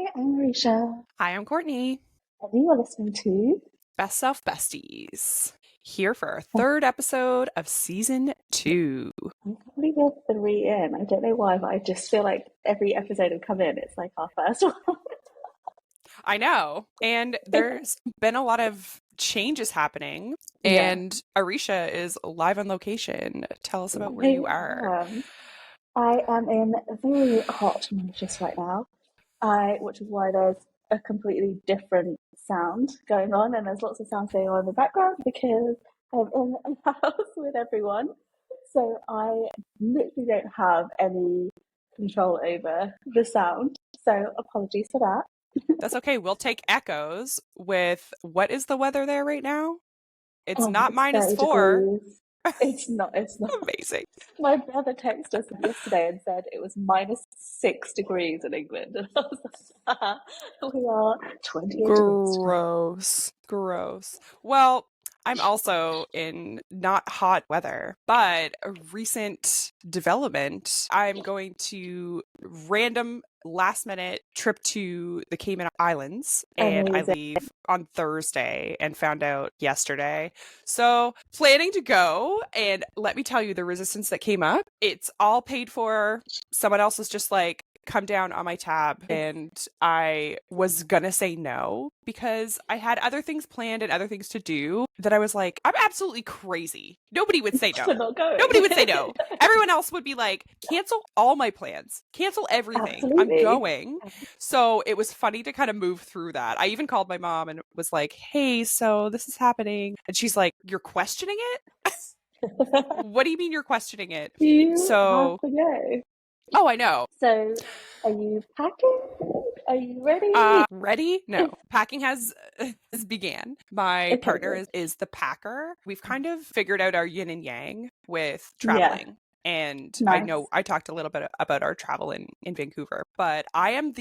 Hi, I'm Risha, Hi, I'm Courtney. and you are listening to Best Self Besties. Here for our third episode of season 2. I'm probably the three in. I don't know why, but I just feel like every episode I come in, it's like our first one. I know. And there's been a lot of changes happening. Yeah, And Arisha is live on location. Tell us about where I you are. am. I am in very hot Mauritius right now, which is why there's a completely different sound going on, and there's lots of sounds going on in the background because I'm in a house with everyone. So I literally don't have any control over the sound. So apologies for that. That's okay. We'll take echoes with what is the weather there right now? It's Oh, not it's minus 30 4. degrees. It's not. Amazing. My brother texted us yesterday and said it was -6 degrees in England. And I was like, we are 28 degrees today. Gross. Gross. Well, I'm also in not hot weather, but a recent development. I'm going to random last minute trip to the Cayman Islands and I Amazing. leave on Thursday and found out yesterday. So, planning to go and let me tell you the resistance that came up. It's all paid for. Someone else was just like, come down on my tab, and I was gonna say no because I had other things planned and other things to do that I was like, I'm absolutely crazy. Nobody would say For no. not going. Nobody would say no. Everyone else would be like, cancel all my plans, cancel everything. I'm Absolutely. going. So it was funny to kind of move through that. I even called my mom and was like, hey, so this is happening. And she's like, you're questioning it? What do you mean you're questioning it? You have So, to go. oh, I know. So, are you packing? Are you ready? Ready? No. Packing has began. My Okay, partner good. is the packer. We've kind of figured out our yin and yang with Yeah, traveling. And I know nice. I talked a little bit about our travel in Vancouver, but I am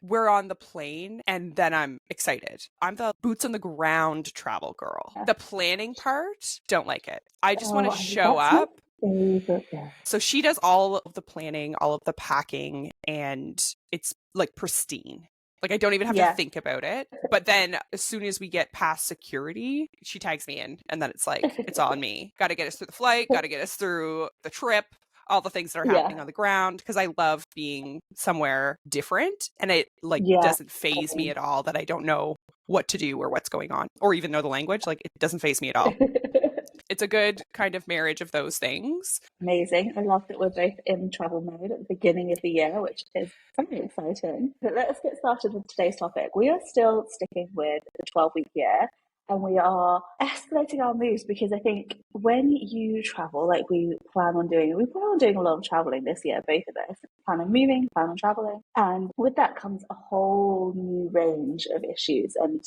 we're on the plane and then I'm excited. I'm the boots on the ground travel girl. Yeah. The planning part, don't like it. I just want Oh, to show that's my up. favorite bit. So she does all of the planning, all of the packing, and it's like pristine. Like I don't even have to Yeah. think about it. But then as soon as we get past security, she tags me in and then it's like, it's on me. Got to get us through the flight, got to get us through the trip, all the things that are happening Yeah. on the ground because I love being somewhere different and it like Yeah. doesn't phase me at all that I don't know what to do or what's going on or even know the language. Like it doesn't phase me at all. It's a good kind of marriage of those things. Amazing. I love that we're both in travel mode at the beginning of the year, which is very exciting. But let's get started with today's topic. We are still sticking with the 12-week year and we are escalating our moves because I think when you travel, like we plan on doing a lot of traveling this year, both of us. Plan on moving, plan on traveling. And with that comes a whole new range of issues and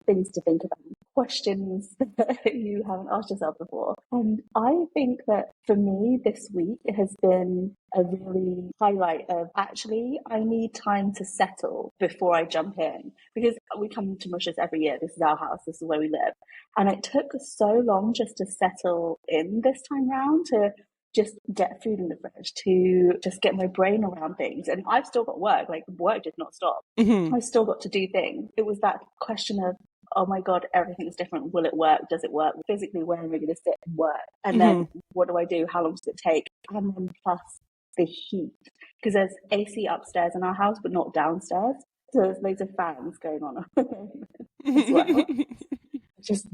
things to think about, questions that you haven't asked yourself before. And I think that for me, this week has been a really highlight of actually, I need time to settle before I jump in because we come to Mauritius every year. This is our house, this is where we live. And it took so long just to settle in this time round to just get food in the fridge, to just get my brain around things. And I've still got work, like work did not stop. Mm-hmm. I still got to do things. It was that question of, oh my God, everything's different. Will it work? Does it work? Physically, where am I going to sit and work? And Mm-hmm. then what do I do? How long does it take? And then plus the heat. Because there's AC upstairs in our house, but not downstairs. So there's loads of fans going on as well. Just,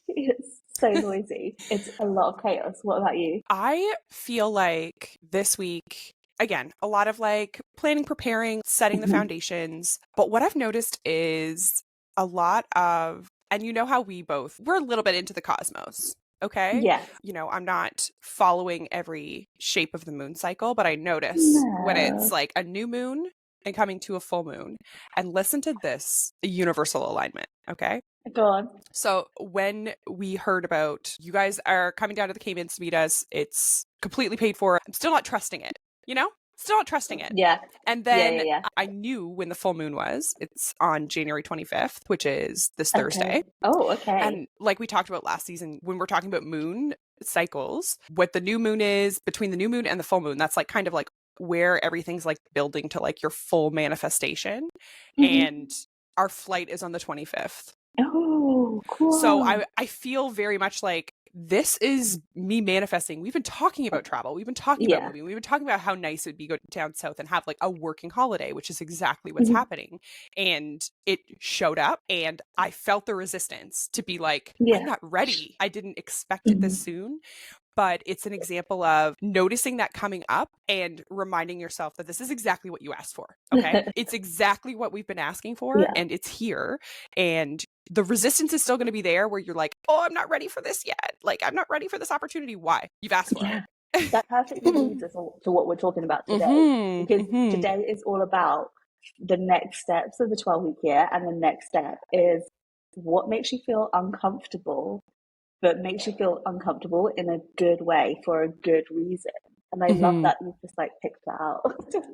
it's so noisy. It's a lot of chaos. What about you? I feel like this week, again, a lot of like planning, preparing, setting the Mhm. foundations. But what I've noticed is a lot of, and you know how we're a little bit into the cosmos. Okay. Yes. I'm not following every shape of the moon cycle, but I notice when it's No. like a new moon and coming to a full moon. And listen to this universal alignment. Okay. Go on. So when we heard about you guys are coming down to the Caymans to meet us, it's completely paid for. I'm still not trusting it, you know? Still not trusting it. Yeah. And Yeah, then yeah, I knew when the full moon was. It's on January 25th, which is this yeah. Okay. Thursday. Oh, okay. And like we talked about last season, when we're talking about moon cycles, what the new moon is between the new moon and the full moon, that's like kind of like where everything's like building to like your full manifestation. Hmm. And our flight is on the 25th. Oh, So cool. I feel very much like this is me manifesting. We've been talking about travel. We've been talking about Yeah. moving. We've been talking about how nice it would be go down south and have like a working holiday, which is exactly what's Hmm. happening. And it showed up and I felt the resistance to be like, I'm Yeah. not ready. I didn't expect it this Hmm. soon. But it's an example of noticing that coming up and reminding yourself that this is exactly what you asked for. Okay. It's exactly what we've been asking for Yeah. and it's here. And the resistance is still going to be there where you're like, oh, I'm not ready for this yet. Like, I'm not ready for this opportunity. Why? You've asked for Yeah. it. That perfectly leads us all to what we're talking about today, Mm-hmm, because mm-hmm, today is all about the next steps of the 12-week year. And the next step is what makes you feel uncomfortable, but makes you feel uncomfortable in a good way for a good reason. And I love mm-hmm. that you've just like picked that out.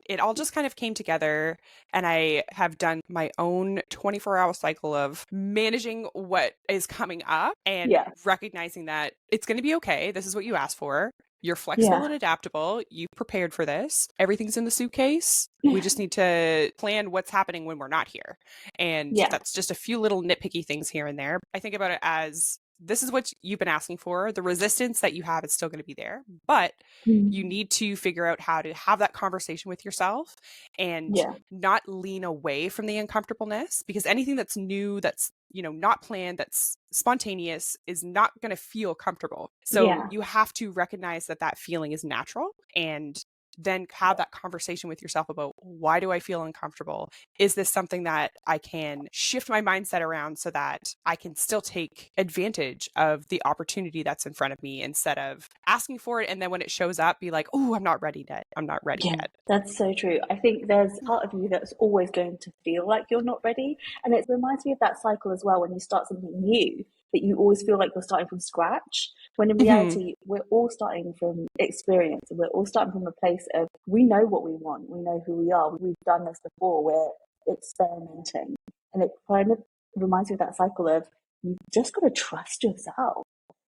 It all just kind of came together and I have done my own 24-hour cycle of managing what is coming up and Yeah. recognizing that it's going to be okay. This is what you asked for. You're flexible Yeah. and adaptable. You prepared for this. Everything's in the suitcase. We just need to plan what's happening when we're not here. And Yeah. that's just a few little nitpicky things here and there. I think about it as this is what you've been asking for. The resistance that you have is still going to be there, but you Mm. need to figure out how to have that conversation with yourself and Yeah. not lean away from the uncomfortableness, because anything that's new, that's not planned, that's spontaneous, is not going to feel comfortable. So Yeah. you have to recognize that that feeling is natural and then have that conversation with yourself about, why do I feel uncomfortable? Is this something that I can shift my mindset around so that I can still take advantage of the opportunity that's in front of me, instead of asking for it and then when it shows up be like, oh, I'm not ready yet. I'm not ready Yeah, yet. that's so true. I think there's part of you that's always going to feel like you're not ready. And it reminds me of that cycle as well when you start something new, that you always feel like you're starting from scratch. When in Mm-hmm. reality, we're all starting from experience and we're all starting from a place of we know what we want, we know who we are, we've done this before, we're experimenting. And it kind of reminds me of that cycle of you've just got to trust yourself.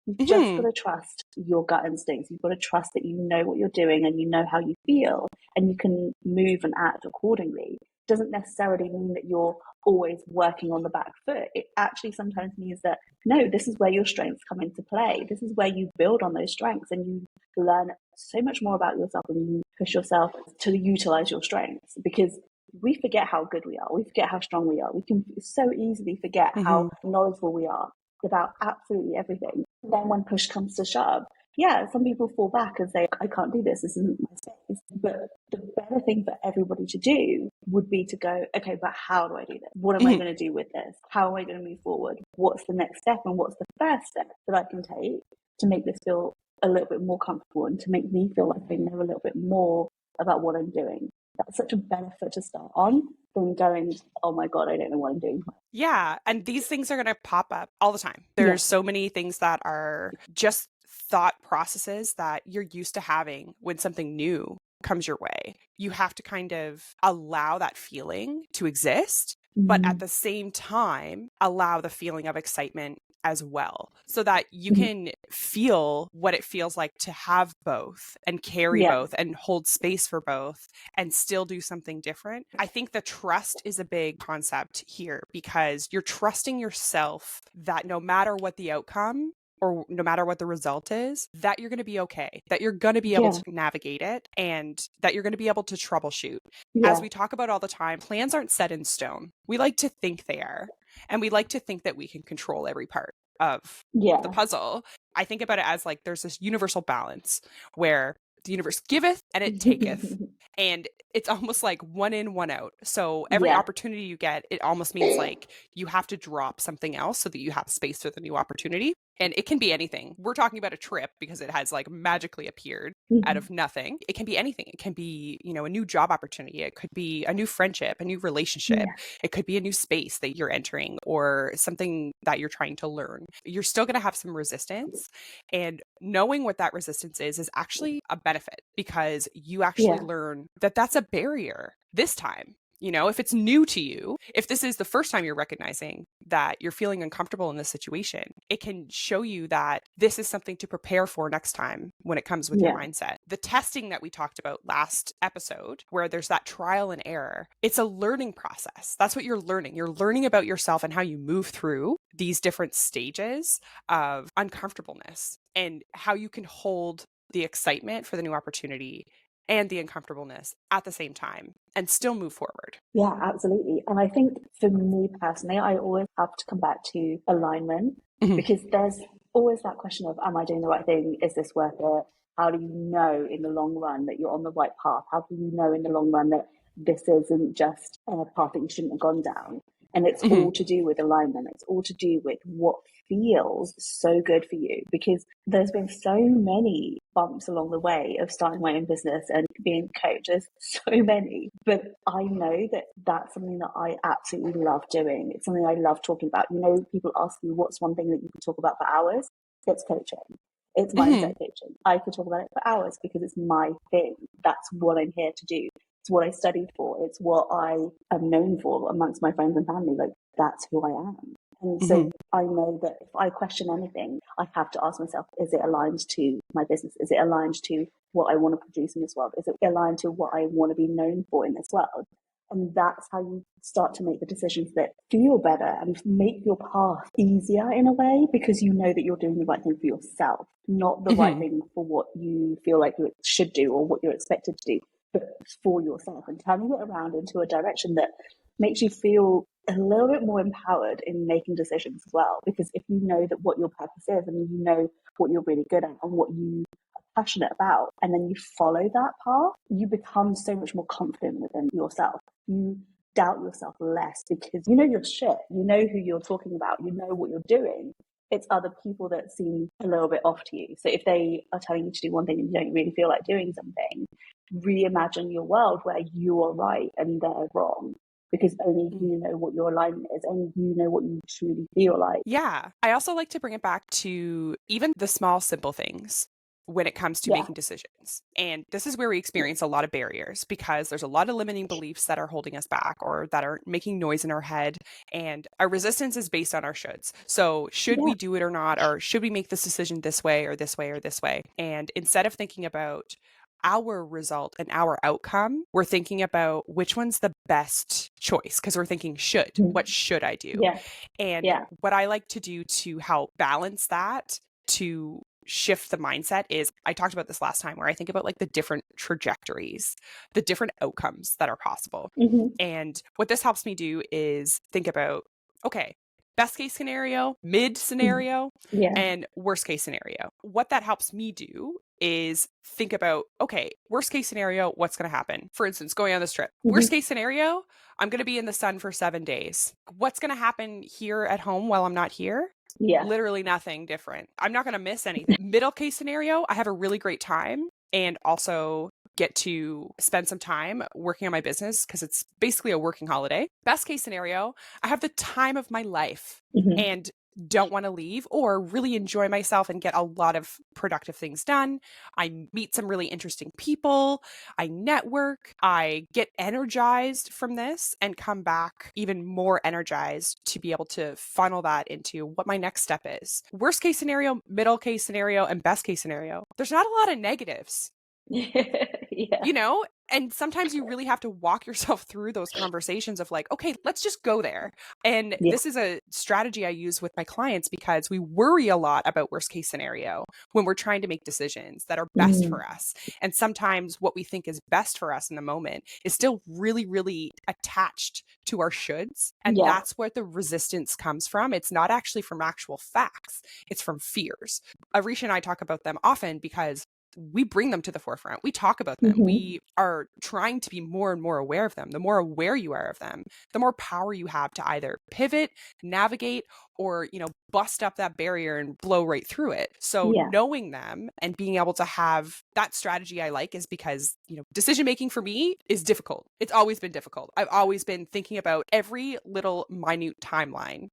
You've just got Mm-hmm. to trust your gut instincts. You've got to trust that you know what you're doing and you know how you feel and you can move and act accordingly. It doesn't necessarily mean that you're always working on the back foot. It actually sometimes means that, no, this is where your strengths come into play. This is where you build on those strengths and you learn so much more about yourself and you push yourself to utilize your strengths, because we forget how good we are. We forget how strong we are. We can so easily forget how Mm-hmm. knowledgeable we are about absolutely everything. Then when push comes to shove, yeah, some people fall back and say, I can't do this. This isn't my space. But the better thing for everybody to do would be to go, okay, but how do I do this? What am I Mm-hmm. going to do with this? How am I going to move forward? What's the next step? And what's the first step that I can take to make this feel a little bit more comfortable and to make me feel like I know a little bit more about what I'm doing? That's such a benefit to start on than going, oh my God, I don't know what I'm doing. Yeah. And these things are going to pop up all the time. Yeah. There's so many things that are just thought processes that you're used to having when something new comes your way. You have to kind of allow that feeling to exist, but at Mm-hmm. the same time, allow the feeling of excitement as well, so that you Mm-hmm. can feel what it feels like to have both and carry Yeah. both and hold space for both and still do something different. I think the trust is a big concept here, because you're trusting yourself that no matter what the outcome or no matter what the result is, that you're going to be okay, that you're going to be able Yeah. to navigate it, and that you're going to be able to troubleshoot. As Yeah. we talk about all the time, plans aren't set in stone. We like to think they are, and we like to think that we can control every part of the Yeah. puzzle. I think about it as like there's this universal balance where the universe giveth and it taketh. And it's almost like one in, one out. So every Yeah. opportunity you get, it almost means like you have to drop something else so that you have space for the new opportunity. And it can be anything. We're talking about a trip because it has like magically appeared out Mhm. of nothing. It can be anything. It can be, a new job opportunity. It could be a new friendship, a new relationship. Yeah. It could be a new space that you're entering or something that you're trying to learn. You're still going to have some resistance. And knowing what that resistance is actually a benefit, because you actually Yeah. learn that that's a barrier this time. If it's new to you, if this is the first time you're recognizing that you're feeling uncomfortable in this situation. It can show you that this is something to prepare for next time when it comes with your Yeah. mindset. The testing that we talked about last episode, where there's that trial and error, it's a learning process. That's what you're learning. You're learning about yourself and how you move through these different stages of uncomfortableness and how you can hold the excitement for the new opportunity and the uncomfortableness at the same time and still move forward. Yeah, absolutely. And I think for me personally, I always have to come back to alignment because there's always that question of, am I doing the right thing? Is this worth it? How do you know in the long run that you're on the right path? How do you know in the long run that this isn't just a path that you shouldn't have gone down? And it's all to do with alignment. It's all to do with what feels so good for you, because there's been so many bumps along the way of starting my own business and being a coach. There's so many, but I know that that's something that I absolutely love doing. It's something I love talking about. You know, people ask you what's one thing that you can talk about for hours. It's coaching. It's mindset coaching. I could talk about it for hours because it's my thing. That's what I'm here to do. It's what I studied for. It's what I am known for amongst my friends and family. Like, that's who I am. And so I know that if I question anything, I have to ask myself, is it aligned to my business? Is it aligned to what I want to produce in this world? Is it aligned to what I want to be known for in this world? And that's how you start to make the decisions that feel better and make your path easier in a way, because you know that you're doing the right thing for yourself, not the right thing for what you feel like you should do or what you're expected to do, but for yourself, and turning it around into a direction that makes you feel a little bit more empowered in making decisions as well. Because if you know that what your purpose is and you know what you're really good at and what you are passionate about, and then you follow that path, you become so much more confident within yourself. You doubt yourself less because you know your shit, you know who you're talking about, you know what you're doing. It's other people that seem a little bit off to you. So if they are telling you to do one thing and you don't really feel like doing something, reimagine your world where you are right and they're wrong, because only you know what your alignment is, only you know what you truly feel like. Yeah. I also like to bring it back to even the small, simple things when it comes to Yeah. making decisions. And this is where we experience a lot of barriers because there's a lot of limiting beliefs that are holding us back or that are making noise in our head. And our resistance is based on our shoulds. So, should we do it or not? Or should we make this decision this way or this way or this way? And instead of thinking about our result and our outcome, we're thinking about which one's the best choice because we're thinking should. What should I do? Yeah. And Yeah. what I like to do to help balance that, to shift the mindset, is I talked about this last time where I think about like the different trajectories, the different outcomes that are possible. And what this helps me do is think about, okay, best case scenario, mid scenario, Yeah. and worst case scenario. What that helps me do is think about, okay, worst case scenario, what's going to happen? For instance, going on this trip. Worst case scenario, I'm going to be in the sun for 7 days. What's going to happen here at home while I'm not here? Yeah. Literally nothing different. I'm not going to miss anything. Middle case scenario, I have a really great time and also get to spend some time working on my business because it's basically a working holiday. Best case scenario, I have the time of my life and don't want to leave or really enjoy myself and get a lot of productive things done. I meet some really interesting people. I network. I get energized from this and come back even more energized to be able to funnel that into what my next step is. Worst case scenario, middle case scenario, and best case scenario. There's not a lot of negatives. Yeah. You know, and sometimes you really have to walk yourself through those conversations of like, okay, let's just go there. And this is a strategy I use with my clients because we worry a lot about worst case scenario when we're trying to make decisions that are best for us. And sometimes what we think is best for us in the moment is still really, really attached to our shoulds. And that's where the resistance comes from. It's not actually from actual facts, it's from fears. Arisha and I talk about them often because we bring them to the forefront. We talk about them. We are trying to be more and more aware of them. The more aware you are of them, the more power you have to either pivot, navigate, or, you know, bust up that barrier and blow right through it. So knowing them and being able to have that strategy I like is because, you know, decision making for me is difficult. It's always been difficult. I've always been thinking about every little minute timeline,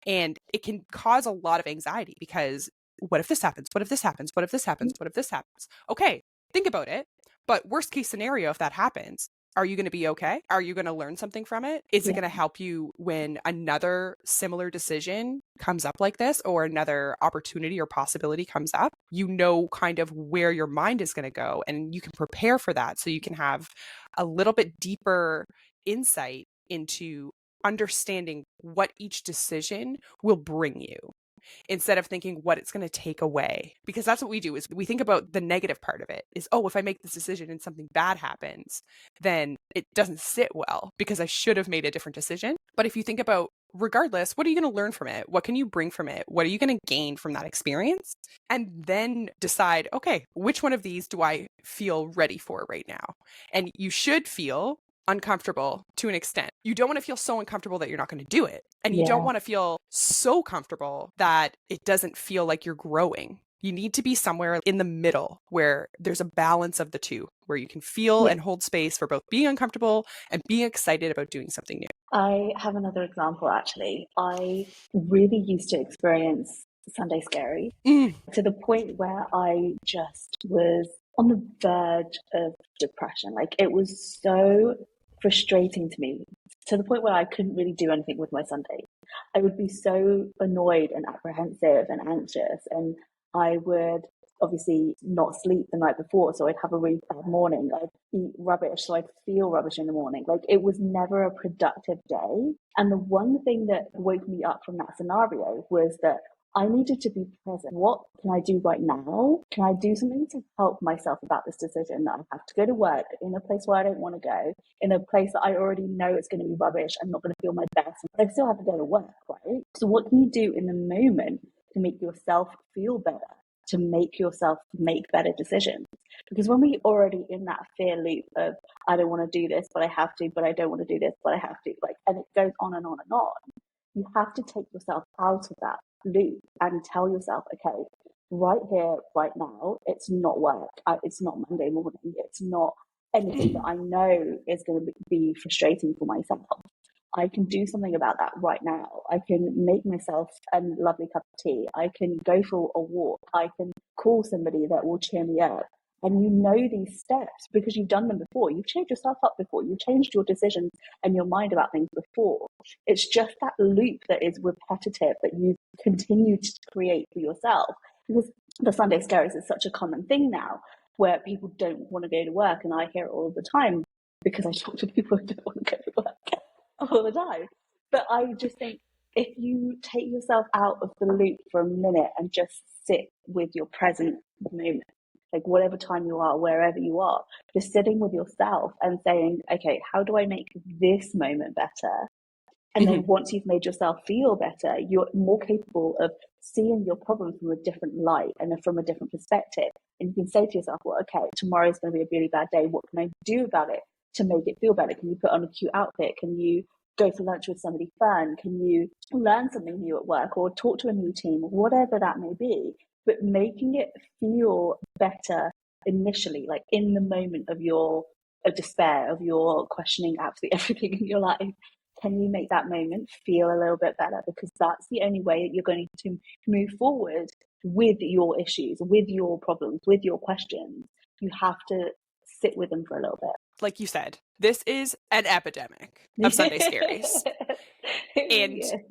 and it can cause a lot of anxiety because what if this happens? What if this happens? What if this happens? What if this happens? Okay, think about it. But worst case scenario, if that happens, Are you going to be okay? Are you going to learn something from it? Is it Yeah. going to help you when another similar decision comes up like this, or another opportunity or possibility comes up? You know kind of where your mind is going to go, and you can prepare for that so you can have a little bit deeper insight into understanding what each decision will bring you, instead of thinking what it's going to take away. Because that's what we do, is we think about the negative part of it is, oh, if I make this decision and something bad happens, then it doesn't sit well because I should have made a different decision. But if you think about, regardless, what are you going to learn from it? What can you bring from it? What are you going to gain from that experience? And then decide, okay, which one of these do I feel ready for right now? And you should feel uncomfortable to an extent. You don't want to feel so uncomfortable that you're not going to do it. And you don't Yeah. want to feel so comfortable that it doesn't feel like you're growing. You need to be somewhere in the middle where there's a balance of the two, where you can feel Yeah. and hold space for both being uncomfortable and being excited about doing something new. I have another example actually. I really used to experience Sunday scary Mm. to the point where I just was on the verge of depression. Like it was so frustrating to me to the point where I couldn't really do anything with my Sunday. I would be so annoyed and apprehensive and anxious, and I would obviously not sleep the night before, so I'd have a really bad morning. I'd eat rubbish, so I'd feel rubbish in the morning. Like it was never a productive day. And the one thing that woke me up from that scenario was that I needed to be present. What can I do right now? Can I do something to help myself about this decision that I have to go to work in a place where I don't want to go, in a place that I already know it's going to be rubbish? I'm not going to feel my best, but I still have to go to work, right? So, what can you do in the moment to make yourself feel better, to make yourself make better decisions? Because when we're already in that fear loop of, I don't want to do this, but I have to, but I don't want to do this, but I have to, like, and it goes on and on and on. You have to take yourself out of that loop and tell yourself, okay, right here, right now, it's not work. It's not Monday morning. It's not anything that I know is going to be frustrating for myself. I can do something about that right now. I can make myself a lovely cup of tea. I can go for a walk. I can call somebody that will cheer me up. And you know these steps because you've done them before. You've changed yourself up before. You've changed your decisions and your mind about things before. It's just that loop that is repetitive that you continue to create for yourself. Because the Sunday scaries is such a common thing now where people don't want to go to work. And I hear it all the time because I talk to people who don't want to go to work all the time. But I just think if you take yourself out of the loop for a minute and just sit with your present moment, like whatever time you are, wherever you are, just sitting with yourself and saying, okay, how do I make this moment better? And Mm-hmm. then once you've made yourself feel better, you're more capable of seeing your problem from a different light and from a different perspective. And you can say to yourself, well, okay, tomorrow's going to be a really bad day. What can I do about it to make it feel better? Can you put on a cute outfit? Can you go for lunch with somebody fun? Can you learn something new at work or talk to a new team, whatever that may be? But making it feel better initially, like in the moment of your of despair, of your questioning absolutely everything in your life, can you make that moment feel a little bit better? Because that's the only way that you're going to move forward with your issues, with your problems, with your questions. You have to sit with them for a little Like you said, this is an epidemic of Sunday scaries. bit. It really And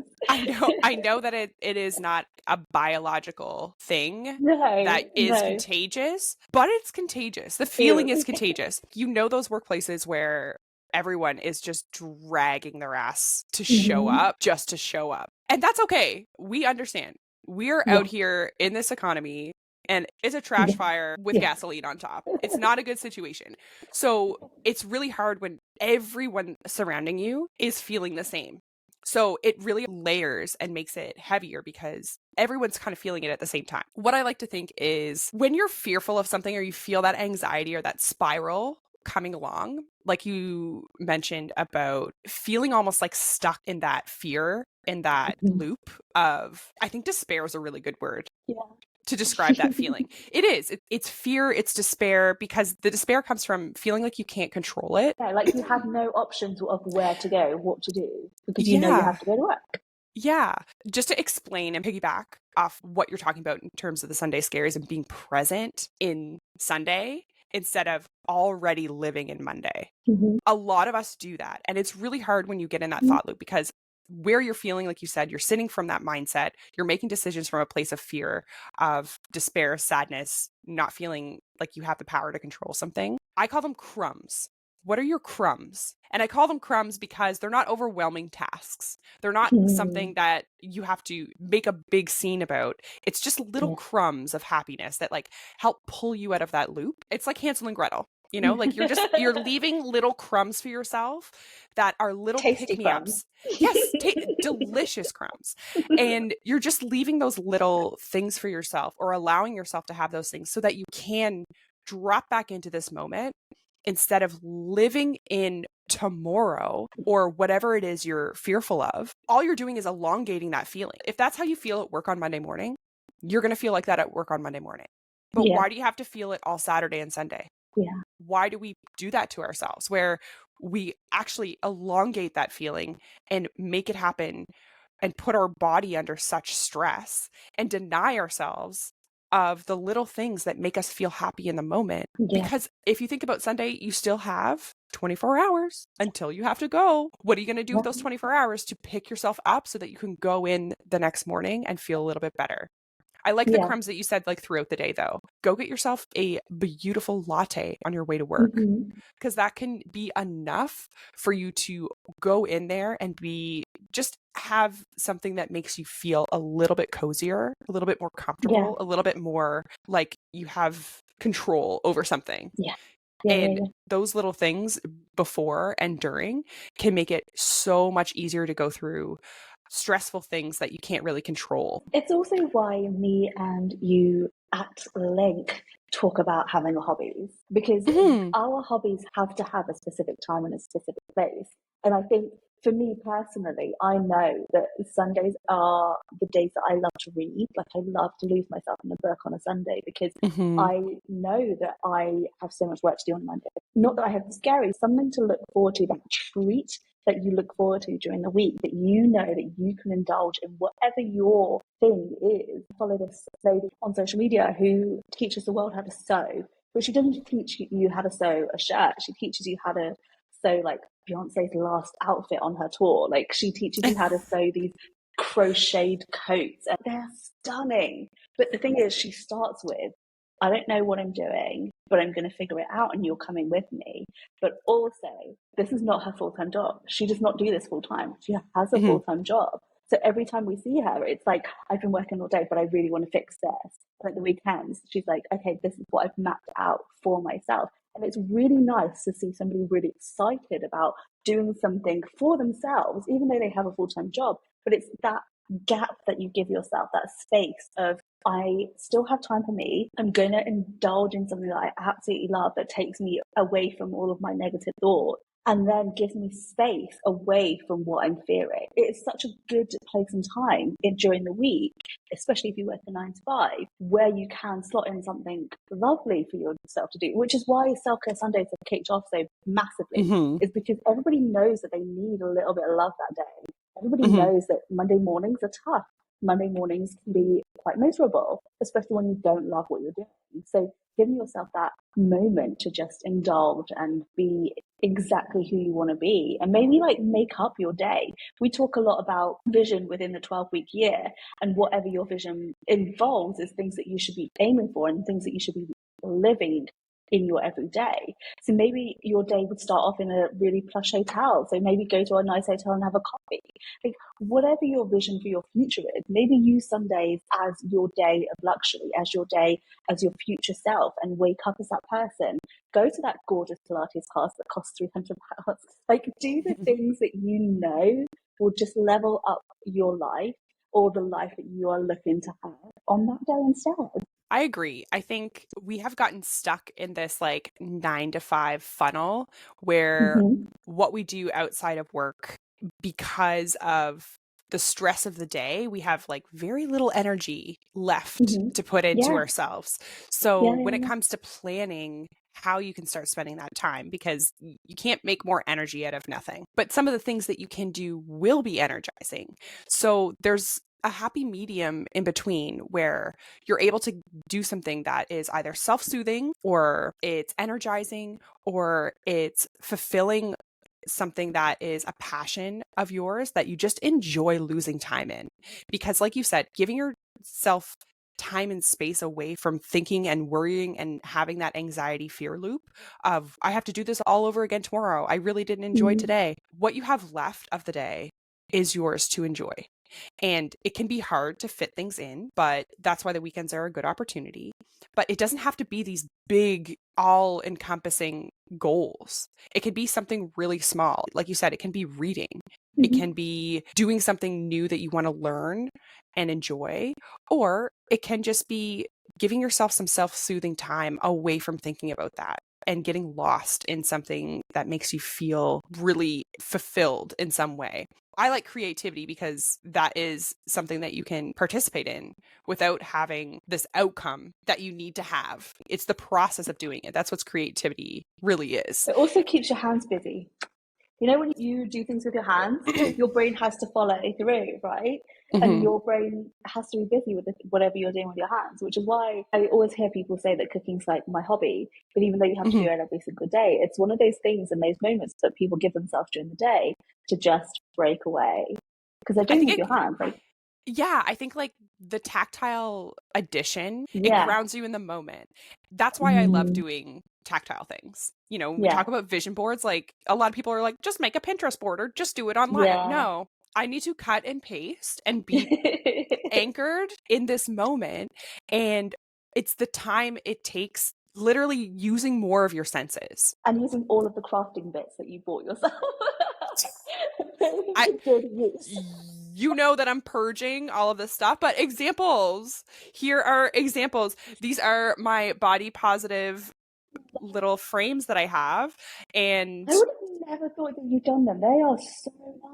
I know that it is not a biological thing No, that is no. contagious, but it's contagious. The feeling is Ew. contagious. You know those workplaces where everyone is just dragging their ass to show Mm-hmm. up, just to show up. And that's okay. We understand. We're Yeah, out here in this economy and it's a trash yeah, fire with yeah. gasoline on top. It's not a good situation. So it's really hard when everyone surrounding you is feeling the same. So it really layers and makes it heavier because everyone's kind of feeling it at the same time. What I like to think is when you're fearful of something or you feel that anxiety or that spiral coming along, like you mentioned about feeling almost like stuck in that fear, in that Mhm. loop of, I think despair is a really good word to describe Yeah. that feeling. It is. It's fear, it's despair, because the despair comes from feeling like you can't control it. Yeah, like you have no options of where to go, what to do, because you know you Yeah. have to go to work. Yeah. Just to explain and piggyback off what you're talking about in terms of the Sunday scaries and being present in Sunday, instead of already living in Monday. Mm-hmm. A lot of us do that. And it's really hard when you get in that thought loop, because where you're feeling, like you said, you're sitting from that mindset, you're making decisions from a place of fear, of despair, sadness, not feeling like you have the power to control something. I call them crumbs. What are your crumbs? And I call them crumbs because they're not overwhelming tasks. They're not Mm-hmm. something that you have to make a big scene about. It's just little Yeah. crumbs of happiness that like help pull you out of that loop. It's like Hansel and Gretel. You know, like you're leaving little crumbs for yourself that are little Tasty pick me crumbs. ups. Yes, delicious crumbs. And you're just leaving those little things for yourself, or allowing yourself to have those things so that you can drop back into this moment instead of living in tomorrow or whatever it is you're fearful of. All you're doing is elongating that feeling. If that's how you feel at work on Monday morning, you're going to feel like that at work on Monday morning. But Yeah. why do you have to feel it all Saturday and Sunday? Yeah. Why do we do that to ourselves, where we actually elongate that feeling and make it happen and put our body under such stress and deny ourselves of the little things that make us feel happy in the moment? Yeah. Because if you think about Sunday, you still have 24 hours until you have to go. What are you going to do with those 24 hours to pick yourself up so that you can go in the next morning and feel a little bit better? I like the Yeah. crumbs that you said, like throughout the day, though. Go get yourself a beautiful latte on your way to work, Mm-hmm. because that can be enough for you to go in there and just have something that makes you feel a little bit cozier, a little bit more Yeah. comfortable, a little bit more like you have control over something. Yeah. Yeah. Yeah. And Yeah. those little things before and during can make it so much easier to go through stressful things that you can't really control. It's also why me and you at length talk about having hobbies, because Mhm. our hobbies have to have a specific time and a specific place. And I think for me personally, I know that Sundays are the days that I love to read. Like I love to lose myself in a book on a Sunday because Mhm. I know that I have so much work to do on Monday. Not that I have scary, something to look forward to, that treat that you look forward to during the week, that you know that you can indulge in whatever your thing is. I follow this lady on social media who teaches the world how to sew, but she doesn't teach you how to sew a shirt. She teaches you how to sew like Beyonce's last outfit on her tour. Like she teaches you how to sew these crocheted coats, and they're stunning. But the thing is, she starts with, I don't know what I'm doing, but I'm going to figure it out and you're coming with me. But also, this is not her full time job. She does not do this full time. She has a full Mhm. time job. So every time we see her, it's like, I've been working all day, but I really want to fix this. Like the weekends, she's like, okay, this is what I've mapped out for myself. And it's really nice to see somebody really excited about doing something for themselves, even though they have a full time job. But it's that gap that you give yourself, that space of, I still have time for me. I'm going to indulge in something that I absolutely love that takes me away from all of my negative thoughts and then gives me space away from what I'm fearing. It's such a good place and time during the week, especially if you work a 9 to 5, where you can slot in something lovely for yourself to do, which is why Self-Care Sundays have kicked off so massively, Mhm. is because everybody knows that they need a little bit of love that day. Everybody Mhm. knows that Monday mornings are tough. Monday mornings can be quite miserable, especially when you don't love what you're doing. So giving yourself that moment to just indulge and be exactly who you want to be, and maybe like make up your day. We talk a lot about vision within the 12-week year, and whatever your vision involves is things that you should be aiming for and things that you should be living in your everyday. So maybe your day would start off in a really plush hotel. So maybe go to a nice hotel and have a coffee. Like whatever your vision for your future is, maybe use Sundays as your day of luxury, as your day as your future self, and wake up as that person. Go to that gorgeous Pilates class that costs £300. Like do the things that you know will just level up your life, or the life that you are looking to have on that day instead. I agree. I think we have gotten stuck in this like 9 to 5 funnel where Mm-hmm. what we do outside of work, because of the stress of the day, we have like very little energy left Mm-hmm. to put into Yeah. ourselves. So Yeah. when it Yeah. comes to planning how you can start spending that time, because you can't make more energy out of nothing, but some of the things that you can do will be energizing. So there's a happy medium in between where you're able to do something that is either self-soothing or it's energizing or it's fulfilling something that is a passion of yours that you just enjoy losing time in. Because like you said, giving yourself time and space away from thinking and worrying and having that anxiety fear loop of I have to do this all over again tomorrow. I really didn't enjoy Mm. today. What you have left of the day is yours to enjoy. And it can be hard to fit things in, but that's why the weekends are a good opportunity. But it doesn't have to be these big, all encompassing goals. It can be something really small. Like you said, it can be reading, it Mhm. can be doing something new that you want to learn and enjoy, or it can just be giving yourself some self soothing time away from thinking about that and getting lost in something that makes you feel really fulfilled in some way. I like creativity because that is something that you can participate in without having this outcome that you need to have. It's the process of doing it. That's what creativity really is. It also keeps your hands busy. You know, when you do things with your hands, your brain has to follow through, right? And Mm-hmm. your brain has to be busy with whatever you're doing with your hands, which is why I always hear people say that cooking's like my hobby. But even though you have to do Mm-hmm. it every single day, it's one of those things and those moments that people give themselves during the day to just break away because they're I doing think it with it, your hands. Like, yeah, I think like the tactile addition, it yeah, grounds you in the moment. That's why I love mm, doing tactile things. You know, when we yeah, talk about vision boards, like a lot of people are like, just make a Pinterest board or just do it online. yeah. No, I need to cut and paste and be anchored in this moment. And it's the time it takes literally using more of your senses. And using all of the crafting bits that you bought yourself. I To good use. you know that I'm purging all of this stuff, but examples. Here are examples. These are my body positive little frames that I have. And I would have never thought that you'd done them. They are so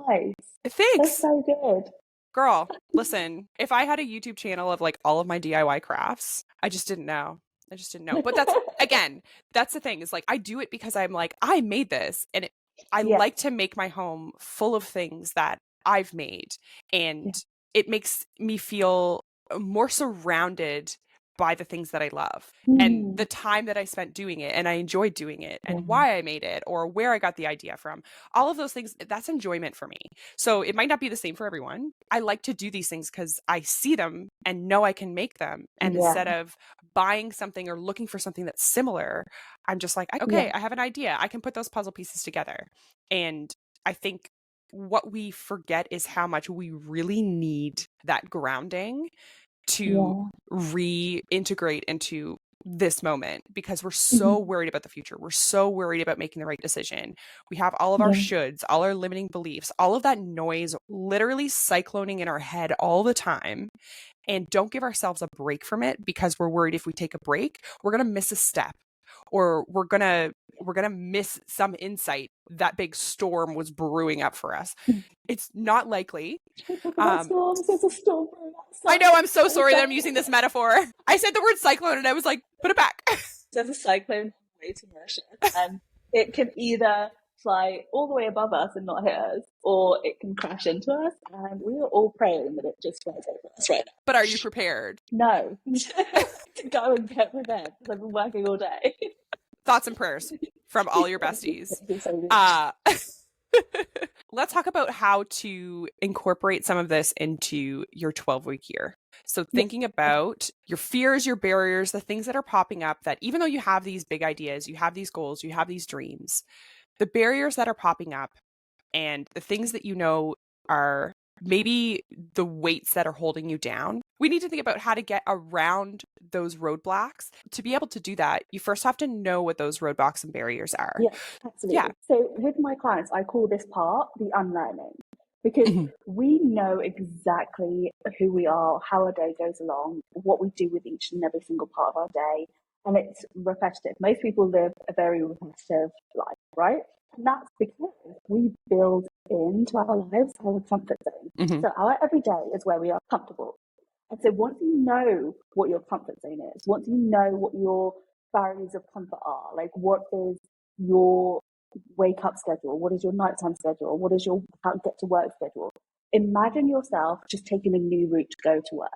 nice. They're thanks, so good. girl. Listen, if I had a YouTube channel of like all of my DIY crafts, I just didn't know. I just didn't know. But that's again, that's the thing is like I do it because I'm like, I made this and I Yeah, like to make my home full of things that I've made. yeah. And it makes me feel more surrounded by the things that I love and Mm, the time that I spent doing it and I enjoyed doing it yeah, and why I made it or where I got the idea from. All of those things, that's enjoyment for me. So it might not be the same for everyone. I like to do these things because I see them and know I can make them. And yeah, instead of buying something or looking for something that's similar, I'm just like, yeah, okay, I have an idea. I can put those puzzle pieces together. And I think what we forget is how much we really need that grounding to yeah. reintegrate into this moment because we're so Mhm, worried about the future. We're so worried about making the right decision. We have all of our yeah. shoulds, all our limiting beliefs, all of that noise literally cycloning in our head all the time. And don't give ourselves a break from it because we're worried if we take a break, we're going to miss a step or we're going to miss some insight that big storm was brewing up for us. It's not likely. Talk about Um, storms. There's a storm brewing I outside. know, I'm It's so so sorry that I'm using this sad. metaphor. I said the word cyclone and I was like, put it back. There's a cyclone way to Mauritius, and it can either fly all the way above us and not hit us, or it can crash into us. And we are all praying that it just flies over us right But are you prepared? now. No, to go and get prepared because I've been working all day. Thoughts and prayers from all your Thank you, besties. thank you so much. Uh, let's talk about how to incorporate some of this into your 12-week year. So, Yeah, thinking about your fears, your barriers, the things that are popping up that even though you have these big ideas, you have these goals, you have these dreams, the barriers that are popping up and the things that you know are maybe the weights that are holding you down. We need to think about how to get around those roadblocks. To be able to do that, you first have to know what those roadblocks and barriers are. yeah, Yeah. absolutely. So with my clients, I call this part the unlearning because Mhm. we know exactly who we are, how our day goes along, what we do with each and every single part of our day. And it's repetitive. Most people live a very repetitive life, right? And that's because we build into our lives our comfort zone. Mhm. So our everyday is where we are comfortable. And so once you know what your comfort zone is, once you know what your barriers of comfort are, like what is your wake up schedule, what is your nighttime schedule, what is your how to get to work schedule, Imagine yourself just taking a new route to go to work.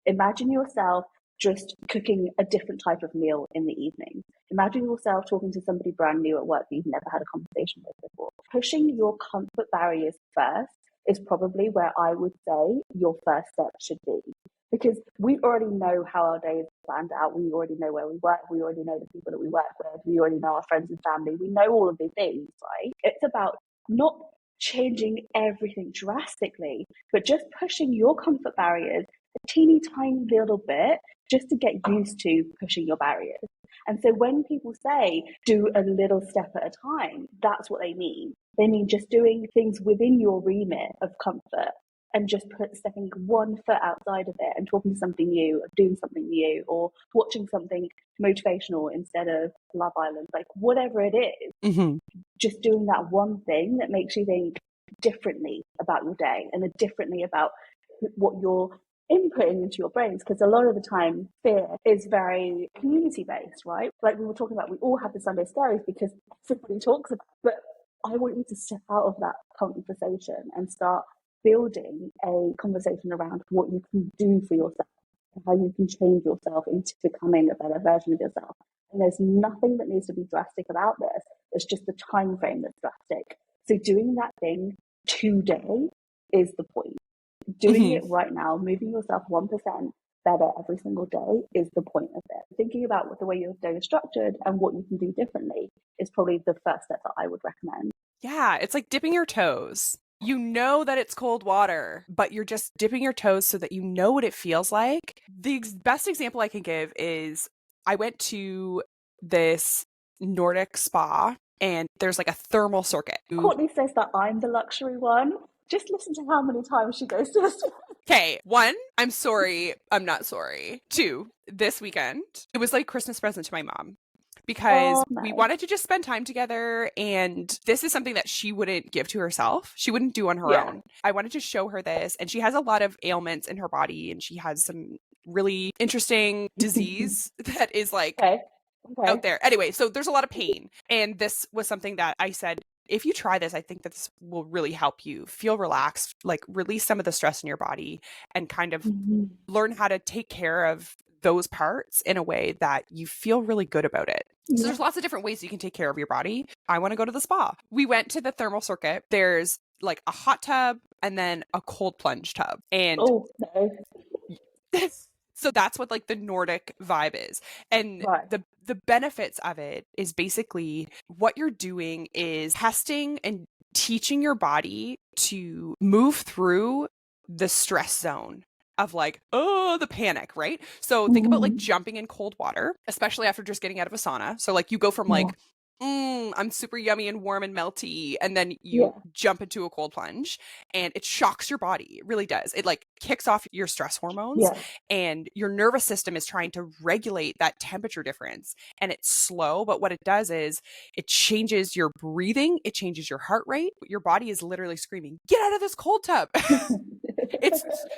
Imagine yourself just cooking a different type of meal in the evening. Imagine yourself talking to somebody brand new at work that you've never had a conversation with before. Pushing your comfort barriers first is probably where I would say your first step should be. Because we already know how our days planned out. We already know where we work. We already know the people that we work with. We already know our friends and family. We know all of these things, right? It's about not changing everything drastically, but just pushing your comfort barriers a teeny tiny little bit just to get used to pushing your barriers. And so when people say do a little step at a time, that's what they mean. They mean just doing things within your remit of comfort and just stepping one foot outside of it and talking to something new, or doing something new, or watching something motivational instead of Love Island, like whatever it is, just doing that one thing that makes you think differently about your day and differently about what you're inputting into your brains. Because a lot of the time, fear is very community based, right? Like we were talking about, we all have the Sunday scaries because everybody talks about it. But I want you to step out of that conversation and start building a conversation around what you can do for yourself and how you can change yourself into becoming a better version of yourself. And there's nothing that needs to be drastic about this. It's just the time frame that's drastic. So doing that thing today is the point. Doing it right now, moving yourself 1% better every single day is the point of it. Thinking about what the way your day is structured and what you can do differently is probably the first step that I would recommend. Yeah, it's like dipping your toes. You know that it's cold water, but you're just dipping your toes so that you know what it feels like. The best example I can give is I went to this Nordic spa and there's like a thermal circuit. Courtney says that I'm the luxury one. Just listen to how many times she goes to this. Okay, 1, I'm sorry, I'm not sorry. 2, this weekend, it was like Christmas present to my mom because we wanted to just spend time together, and this is something that she wouldn't give to herself. She wouldn't do on her own. I wanted to show her this, and she has a lot of ailments in her body, and she has some really interesting disease that is like out there. Anyway, so there's a lot of pain, and this was something that I said, if you try this, I think that this will really help you feel relaxed, like release some of the stress in your body and kind of learn how to take care of those parts in a way that you feel really good about it. So there's lots of different ways you can take care of your body. I want to go to the spa. We went to the thermal circuit. There's like a hot tub and then a cold plunge tub. And so that's what like the Nordic vibe is. And the benefits of it is basically what you're doing is testing and teaching your body to move through the stress zone of like, oh, the panic, right? So think about like jumping in cold water, especially after just getting out of a sauna. So like you go from like, I'm super yummy and warm and melty, and then you jump into a cold plunge and it shocks your body. It really does. It like kicks off your stress hormones and your nervous system is trying to regulate that temperature difference, and it's slow, but what it does is it changes your breathing, it changes your heart rate. Your body is literally screaming, get out of this cold tub.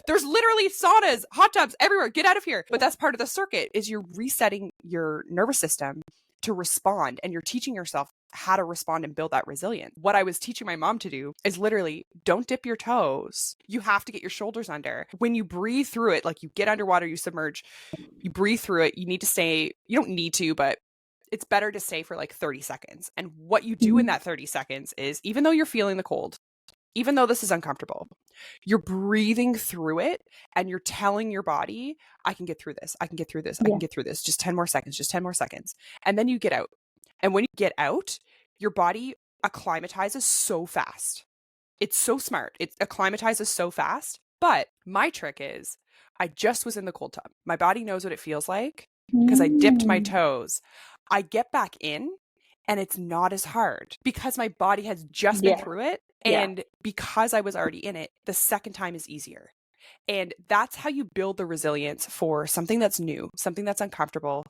There's literally saunas, hot tubs everywhere. Get out of here. But that's part of the circuit, is you're resetting your nervous system to respond, and you're teaching yourself how to respond and build that resilience. What I was teaching my mom to do is literally don't dip your toes. You have to get your shoulders under. When you breathe through it, like you get underwater, you submerge, you breathe through it. You need to stay, you don't need to, but it's better to stay for like 30 seconds. And what you do in that 30 seconds is, even though you're feeling the cold, even though this is uncomfortable, you're breathing through it and you're telling your body, I can get through this. I can get through this. I can get through this. Just 10 more seconds, just 10 more seconds. And then you get out. And when you get out, your body acclimatizes so fast. It's so smart. It acclimatizes so fast. But my trick is I just was in the cold tub. My body knows what it feels like because I dipped my toes. I get back in and it's not as hard because my body has just been through it. And because I was already in it, the second time is easier. And that's how you build the resilience for something that's new, something that's uncomfortable,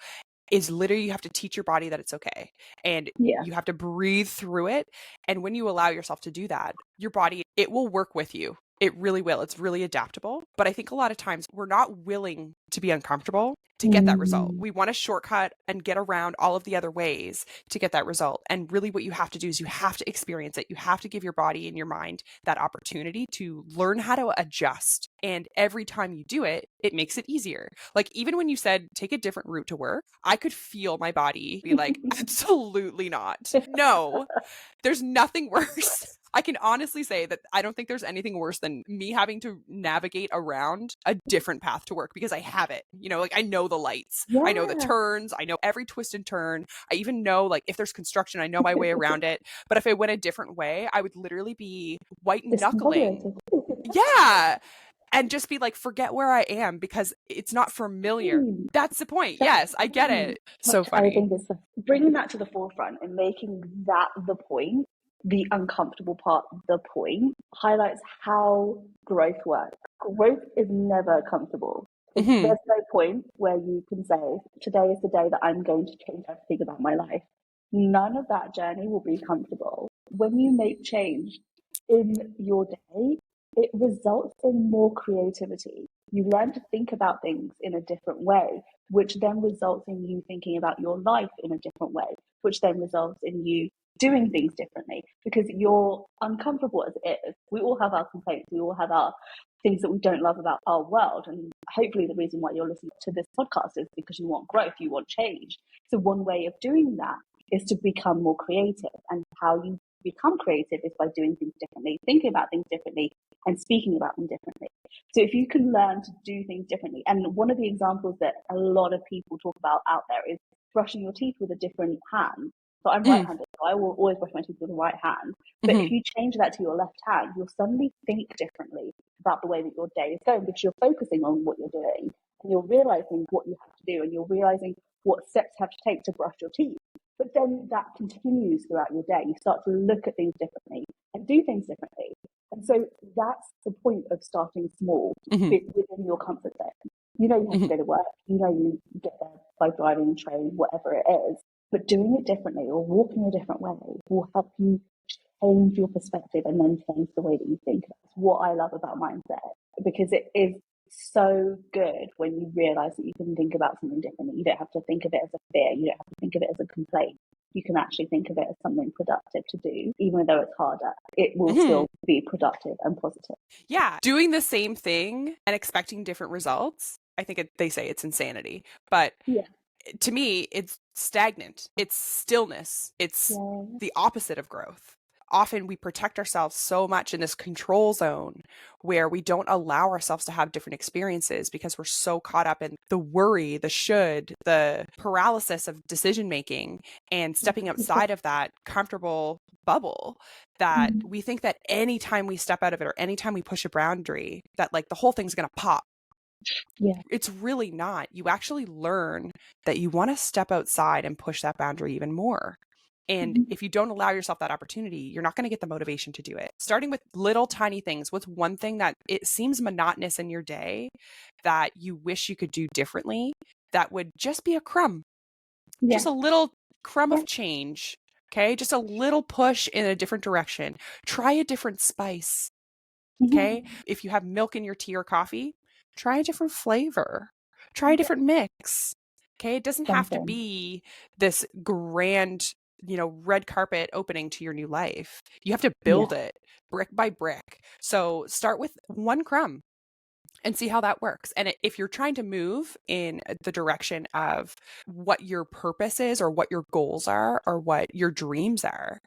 is literally you have to teach your body that it's okay. And you have to breathe through it. And when you allow yourself to do that, your body, it will work with you. It really will. It's really adaptable. But I think a lot of times we're not willing to be uncomfortable to get that result. Mm. We want to shortcut and get around all of the other ways to get that result. And really, what you have to do is you have to experience it. You have to give your body and your mind that opportunity to learn how to adjust. And every time you do it, it makes it easier. Like, even when you said take a different route to work, I could feel my body be like, absolutely not. No, there's nothing worse. I can honestly say that I don't think there's anything worse than me having to navigate around a different path to work because I have it. You know, like I know the lights, I know the Yeah. turns, I know every twist and turn. I even know, like, if there's construction, I know my way around it. But if I went a different way, I would literally be white knuckling. Discombobulated. Yeah. And just be like, forget where I am because it's not familiar. Mm. That's the point. That's Yes, I get mm, it. So I funny. think it's bringing that to the forefront and making that the point, the uncomfortable part, the point, highlights how growth works. Growth is never comfortable. Hmm. There's no point where you can say, today is the day that I'm going to change everything about my life. None of that journey will be comfortable. When you make change in your day, it results in more creativity. You learn to think about things in a different way, which then results in you thinking about your life in a different way, which then results in you doing things differently because you're uncomfortable as it is. We all have our complaints, we all have our things that we don't love about our world. And hopefully, the reason why you're listening to this podcast is because you want growth, you want change. So, one way of doing that is to become more creative. And how you become creative is by doing things differently, thinking about things differently, and speaking about them differently. So if you can learn to do things differently, and one of the examples that a lot of people talk about out there is brushing your teeth with a different hand. So I'm Mm-hmm. right-handed, so I will always brush my teeth with the right hand. But Mm-hmm. if you change that to your left hand, you'll suddenly think differently about the way that your day is going because you're focusing on what you're doing and you're realizing what you have to do and you're realizing what steps you have to take to brush your teeth. But then that continues throughout your day. You start to look at things differently and do things differently. And so that's the point of starting small, Mm-hmm. within your comfort zone. You know you have to go to work. You know you get there by driving, train, whatever it is. But doing it differently or walking a different way will help you change your perspective and then change the way that you think. That's what I love about mindset because it is so good when you realize that you can think about something differently. You don't have to think of it as a fear. You don't have to think of it as a complaint. You can actually think of it as something productive to do, even though it's harder. It will Mm-hmm. still be productive and positive. Yeah, doing the same thing and expecting different results. I think they say it's insanity, but Yeah. to me, it's stagnant. It's stillness. It's Yeah. the opposite of growth. Often we protect ourselves so much in this control zone where we don't allow ourselves to have different experiences because we're so caught up in the worry, the should, the paralysis of decision making and stepping outside of that comfortable bubble that Mm-hmm. we think that anytime we step out of it or anytime we push a boundary, that like the whole thing's going to pop. Yeah. It's really not. You actually learn that you want to step outside and push that boundary even more. And Mm-hmm. if you don't allow yourself that opportunity, you're not going to get the motivation to do it. Starting with little tiny things. What's one thing that it seems monotonous in your day that you wish you could do differently that would just be a crumb, Yeah. just a little crumb Yeah. of change? Okay. Just a little push in a different direction. Try a different spice. Okay. Mm-hmm. If you have milk in your tea or coffee, try a different flavor, try a Yeah. different mix. Okay. It doesn't have to Something. be this grand, red carpet opening to your new life. You have to Yeah. build it brick by brick. So start with one crumb and see how that works. And if you're trying to move in the direction of what your purpose is or what your goals are or what your dreams are,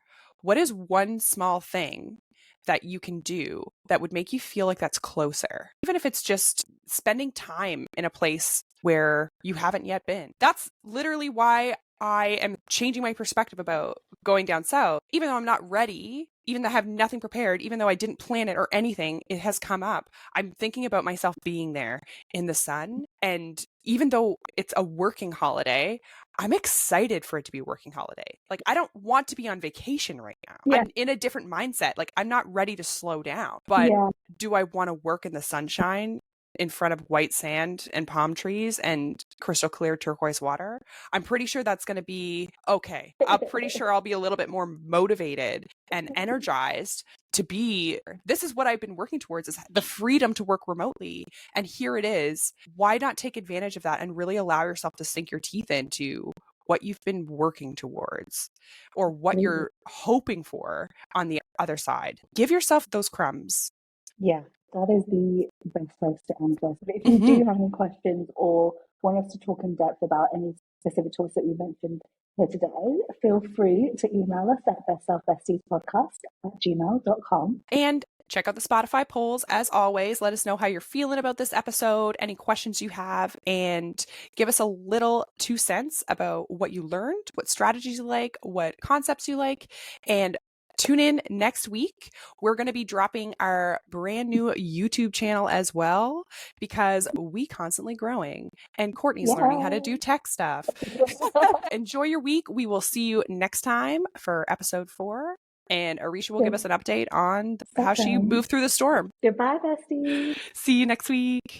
what is one small thing that you can do that would make you feel like that's closer? Even if it's just spending time in a place where you haven't yet been. That's literally why I am changing my perspective about going down south, even though I'm not ready, even though I have nothing prepared, even though I didn't plan it or anything, it has come up. I'm thinking about myself being there in the sun. And even though it's a working holiday, I'm excited for it to be a working holiday. Like, I don't want to be on vacation right now. Yeah. I'm in a different mindset. Like, I'm not ready to slow down. But Yeah. do I want to work in the sunshine in front of white sand and palm trees and crystal clear turquoise water, I'm pretty sure that's going to be okay. I'm pretty sure I'll be a little bit more motivated and energized to be, this is what I've been working towards, is the freedom to work remotely. And here it is. Why not take advantage of that and really allow yourself to sink your teeth into what you've been working towards or what you're hoping for on the other side? Give yourself those crumbs. Yeah, that is the best place to end this. But if you do have any questions or want us to talk in depth about any specific topics that we mentioned here today, feel free to email us at bestselfbestiespodcast@gmail.com. And check out the Spotify polls. As always, let us know how you're feeling about this episode, any questions you have, and give us a little 2 cents about what you learned, what strategies you like, what concepts you like. And tune in next week. We're going to be dropping our brand new YouTube channel as well, because we constantly growing and Courtney's learning how to do tech stuff. Enjoy your week. We will see you next time for episode 4. And Arisha will give us an update on how she moved through the storm. Goodbye, besties. See you next week.